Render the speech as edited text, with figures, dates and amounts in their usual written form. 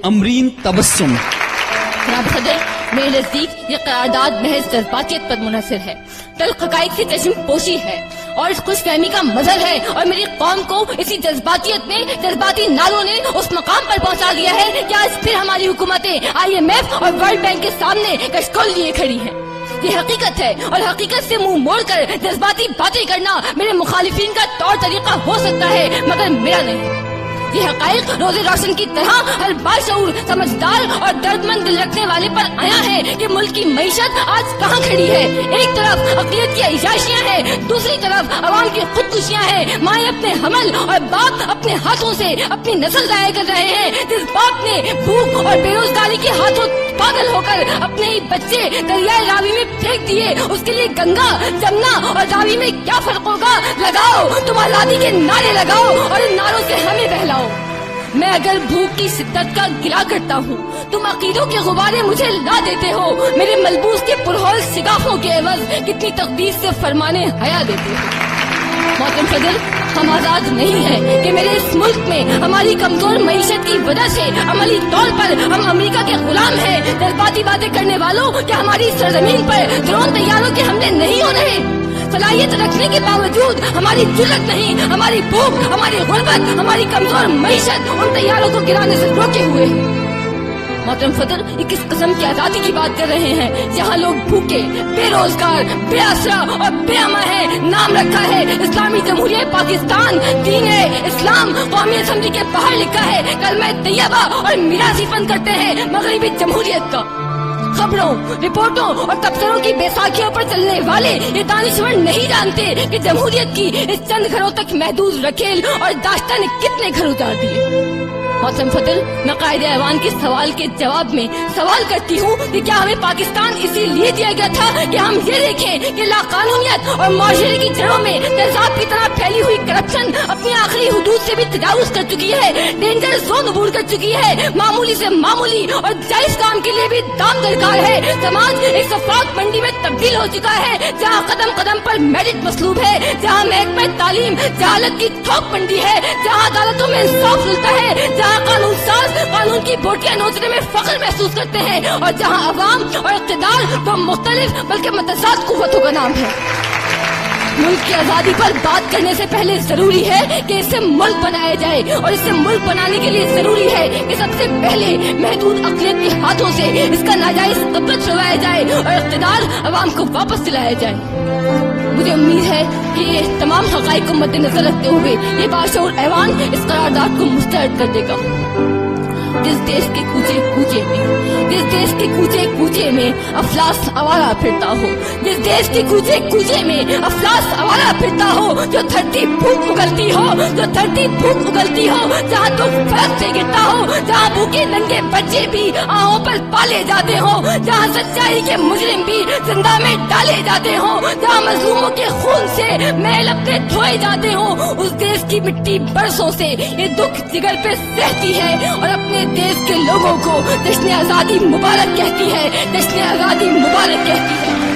امرین تبسم. جناب صدر، میرے نزدیک یہ قرارداد محض جذباتیت پر منحصر ہے، تلخ حقائق کی چشم پوشی ہے اور اس خوش فہمی کا مظہر ہے، اور میری قوم کو اسی جذباتیت نے، جذباتی نعروں نے اس مقام پر پہنچا دیا ہے کہ آج پھر ہماری حکومتیں IMF اور ورلڈ بینک کے سامنے کشکول لیے کھڑی ہیں. یہ حقیقت ہے، اور حقیقت سے منہ موڑ کر جذباتی باتیں کرنا میرے مخالفین کا طور طریقہ ہو سکتا ہے، مگر میرا نہیں. یہ حقائق روز روشن کی طرح ہر باشعور، سمجھدار اور درد مند دل رکھنے والے پر آیا ہے کہ ملک کی معیشت آج کہاں کھڑی ہے. ایک طرف اقلیت کی عیاشیاں ہیں، دوسری طرف عوام کی خودکشیاں ہیں. مائیں اپنے حمل اور باپ اپنے ہاتھوں سے اپنی نسل ضائع کر رہے ہیں. جس باپ نے بھوک اور بے روزگاری کے ہاتھوں پاگل ہو کر اپنے ہی بچے دریائے راوی میں پھینک دیے، اس کے لیے گنگا، جمنا اور راوی میں کیا فرق ہوگا؟ لگاؤ، تم آزادی کے نعرے لگاؤ اور ان نعروں سے ہمیں بہلاؤ. میں اگر بھوک کی شدت کا گلا کرتا ہوں، تم عقیدوں کے غبارے مجھے لا دیتے ہو. میرے ملبوس کے پرہول شگافوں کے عوض کتنی تقدیس سے فرمانے حیا دیتے ہو. محترم صدر، ہم آزاد نہیں ہیں کہ میرے اس ملک میں ہماری کمزور معیشت کی وجہ سے عملی طور پر ہم امریکہ کے غلام ہیں. جذباتی باتیں کرنے والوں، کیا ہماری سرزمین پر ڈرون طیاروں کے حملے نہیں ہو رہے؟ صلاحیت رکھنے کے باوجود ہماری جرت نہیں، ہماری بھوک، ہماری غربت، ہماری کمزور معیشت ان طیاروں کو گرانے سے روکے ہوئے. محترم صدر، یہ کس قسم کی آزادی کی بات کر رہے ہیں جہاں لوگ بھوکے، بے روزگار، بے آسرا اور بے امن ہیں؟ نام رکھا ہے اسلامی جمہوریہ پاکستان، دین اسلام قومی اسمبلی کے باہر لکھا ہے کلمہ طیبہ اور میراثی فن کرتے ہیں مغربی جمہوریت کا. خبروں، رپورٹوں اور تبصروں کی بیساکھیوں پر چلنے والے یہ دانشور نہیں جانتے کہ جمہوریت کی اس چند گھروں تک محدود رکھیل اور داشتہ نے کتنے گھر اتار دیے. محترم صدر، میں قائد ایوان کے سوال کے جواب میں سوال کرتی ہوں کہ کیا ہمیں پاکستان اسی لیے دیا گیا تھا کہ ہم یہ دیکھیں کہ لاقانونیت اور معاشرے کی جڑوں میں تیزاب کی طرح پھیلی ہوئی کرپشن اپنی آخری حدود سے بھی تجاوز کر چکی ہے، ڈینجر زون عبور کر چکی ہے. معمولی سے معمولی اور جائز کام کے لیے بھی دام درکار ہے. سماج ایک شفاف منڈی میں تبدیل ہو چکا ہے جہاں قدم قدم پر میرٹ مطلوب ہے، جہاں محکمہ تعلیم جہالت کی تھوک منڈی ہے، جہاں عدالتوں میں انصاف ملتا ہے، جہاں قانون ساز قانون کی بوٹیاں نوچنے میں فخر محسوس کرتے ہیں، اور جہاں عوام اور اقتدار دو مختلف بلکہ متضاد قوتوں کا نام ہے. ملک کی آزادی پر بات کرنے سے پہلے ضروری ہے کہ اسے ملک بنایا جائے، اور اسے ملک بنانے کے لیے ضروری ہے کہ سب سے پہلے محدود اقلیت کے ہاتھوں سے اس کا ناجائز قبض چھڑوایا جائے اور اقتدار عوام کو واپس دلایا جائے. مجھے امید ہے کہ یہ تمام حقائق کو مد نظر رکھتے ہوئے یہ باشعور ایوان اس قرارداد کو مسترد کر دے گا. جس دیش کے کوچے کوچے میں، جس دیش کے کوچے کوچے میں افلاس آوارہ پھرتا ہو، جس دیش کے کوچے کوچے میں افلاس آوارہ پھرتا ہو، جو دھرتی بھوک اگلتی ہو، جو دھرتی بھوک اگلتی ہو، جہاں دکھ فرق سے گرتا ہو، جہاں بھوکے ننگے بچے بھی آہوں پر پالے جاتے ہو، جہاں سچائی کے مجرم بھی زندہ میں ڈالے جاتے ہو، جہاں مظلوموں کے خون سے محل اپنے دھوئے جاتے ہو، اس دیش کی مٹی برسوں سے یہ دکھ جگر پہ سہتی ہے اور اپنے دیش کے لوگوں کو جشن آزادی مبارک کہتی ہے، جشن آزادی مبارک کہتی ہے.